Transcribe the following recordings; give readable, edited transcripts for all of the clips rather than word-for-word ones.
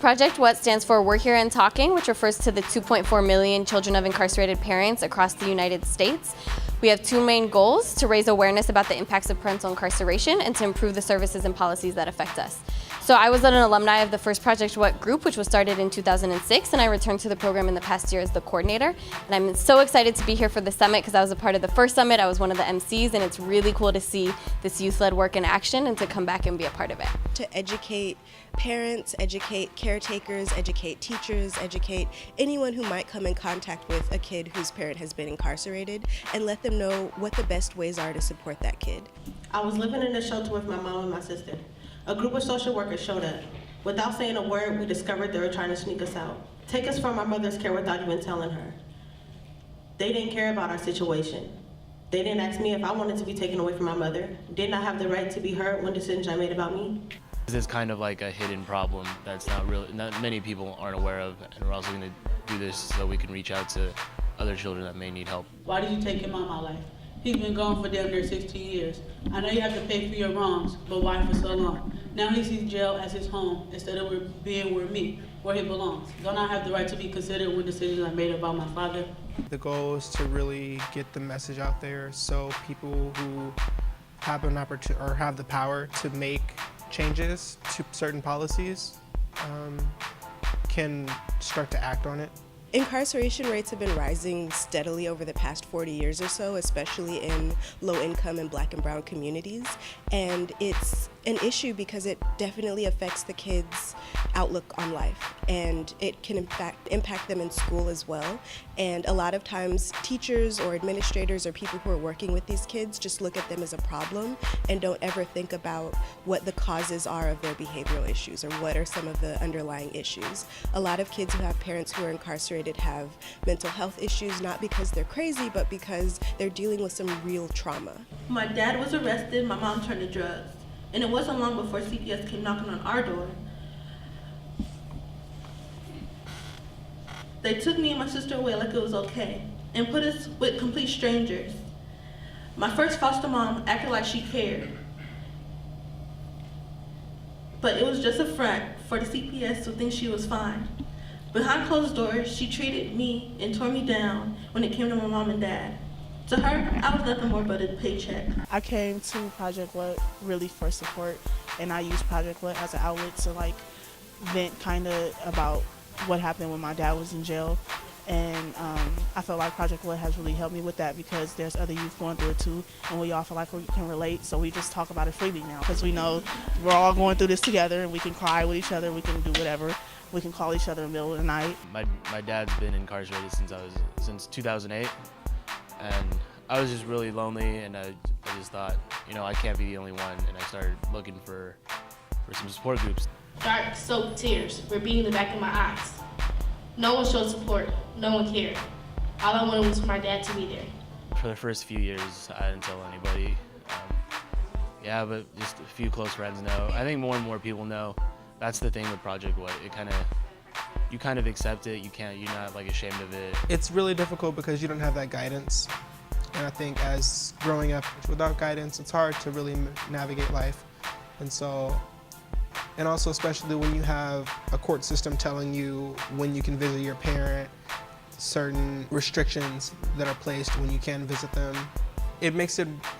Project WHAT stands for We're Here and Talking, which refers to the 2.4 million children of incarcerated parents across the United States. We have two main goals: to raise awareness about the impacts of parental incarceration and to improve the services and policies that affect us. So I was an alumni of the first Project WHAT group, which was started in 2006, and I returned to the program in the past year as the coordinator. And I'm so excited to be here for the summit because I was a part of the first summit. I was one of the MCs, and it's really cool to see this youth-led work in action and to come back and be a part of it. To educate parents, educate caretakers, educate teachers, educate anyone who might come in contact with a kid whose parent has been incarcerated, and let them know what the best ways are to support that kid. I was living in a shelter with my mom and my sister. A group of social workers showed up. Without saying a word, we discovered they were trying to sneak us out, take us from our mother's care without even telling her. They didn't care about our situation. They didn't ask me if I wanted to be taken away from my mother. Didn't I have the right to be heard when decisions are made about me? This is kind of like a hidden problem that's not many people aren't aware of, and we're also going to do this so we can reach out to other children that may need help. Why did you take him out of my life? He's been gone for damn near 16 years. I know you have to pay for your wrongs, but why for so long? Now he sees jail as his home instead of being with me, where he belongs. Don't I have the right to be considered when decisions are made about my father? The goal is to really get the message out there so people who have an opportunity or have the power to make changes to certain policies can start to act on it. Incarceration rates have been rising steadily over the past 40 years or so, especially in low-income and Black and brown communities. And it's an issue because it definitely affects the kids' outlook on life, and it can impact them in school as well. And a lot of times teachers or administrators or people who are working with these kids just look at them as a problem and don't ever think about what the causes are of their behavioral issues or what are some of the underlying issues. A lot of kids who have parents who are incarcerated have mental health issues, not because they're crazy, but because they're dealing with some real trauma. My dad was arrested, my mom turned to drugs. And it wasn't long before CPS came knocking on our door. They took me and my sister away like it was okay and put us with complete strangers. My first foster mom acted like she cared, but it was just a front for the CPS to think she was fine. Behind closed doors, she treated me and tore me down when it came to my mom and dad. To her, I was nothing more but a paycheck. I came to Project WHAT really for support, and I used Project WHAT as an outlet to vent kind of about what happened when my dad was in jail. And I feel like Project WHAT has really helped me with that because there's other youth going through it too, and we all feel like we can relate, so we just talk about it freely now because we know we're all going through this together, and we can cry with each other, we can do whatever. We can call each other in the middle of the night. My dad's been incarcerated since 2008. And I was just really lonely, and I just thought, I can't be the only one, and I started looking for some support groups. Dark soaked tears were beating the back of my eyes. No one showed support, no one cared. All I wanted was for my dad to be there. For the first few years, I didn't tell anybody. But just a few close friends know. I think more and more people know. That's the thing with Project WHAT. You kind of accept it. You're not ashamed of it. It's really difficult because you don't have that guidance. And I think as growing up without guidance, it's hard to really navigate life. And also especially when you have a court system telling you when you can visit your parent, certain restrictions that are placed when you can visit them. It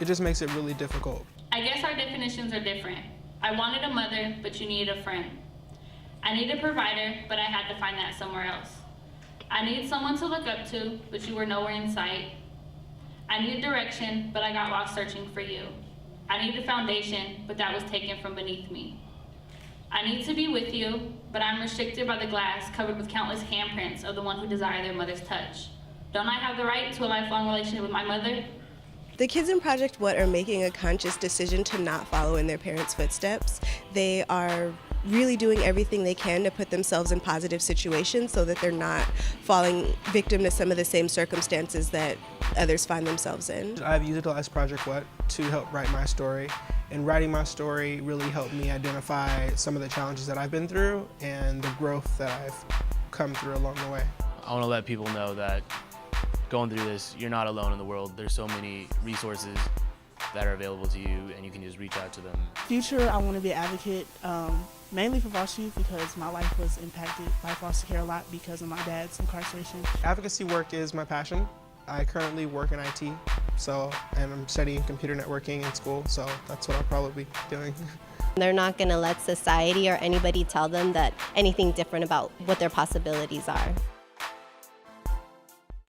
just makes it really difficult. I guess our definitions are different. I wanted a mother, but you needed a friend. I needed a provider, but I had to find that somewhere else. I needed someone to look up to, but you were nowhere in sight. I needed direction, but I got lost searching for you. I needed a foundation, but that was taken from beneath me. I need to be with you, but I'm restricted by the glass covered with countless handprints of the one who desired their mother's touch. Don't I have the right to a lifelong relationship with my mother? The kids in Project WHAT are making a conscious decision to not follow in their parents' footsteps. They are really doing everything they can to put themselves in positive situations so that they're not falling victim to some of the same circumstances that others find themselves in. I've utilized Project WHAT to help write my story, and writing my story really helped me identify some of the challenges that I've been through and the growth that I've come through along the way. I want to let people know that going through this, you're not alone in the world. There's so many resources that are available to you, and you can just reach out to them. Future, I want to be an advocate, mainly for foster youth because my life was impacted by foster care a lot because of my dad's incarceration. Advocacy work is my passion. I currently work in IT, and I'm studying computer networking in school, so that's what I'll probably be doing. They're not going to let society or anybody tell them that anything different about what their possibilities are.